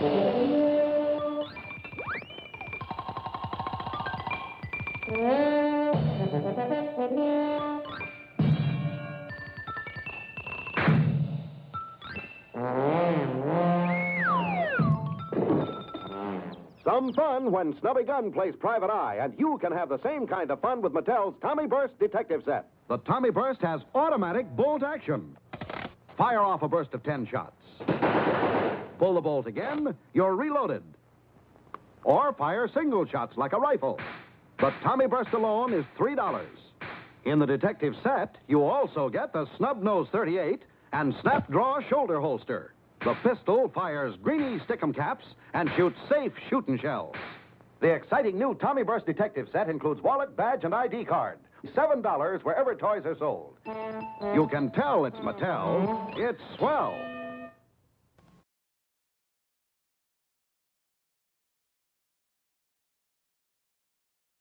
Some fun when Snubby Gun plays Private Eye, and you can have the same kind of fun with Mattel's Tommy Burst Detective Set. The Tommy Burst has automatic bolt action. Fire off a burst of 10 shots. Pull the bolt again, you're reloaded. Or fire single shots like a rifle. The Tommy Burst alone is $3. In the Detective Set, you also get the Snub Nose 38 and Snap Draw shoulder holster. The pistol fires greeny stickum caps and shoots safe shooting shells. The exciting new Tommy Burst Detective Set includes wallet, badge, and ID card. $7 wherever toys are sold. You can tell it's Mattel. It's swell.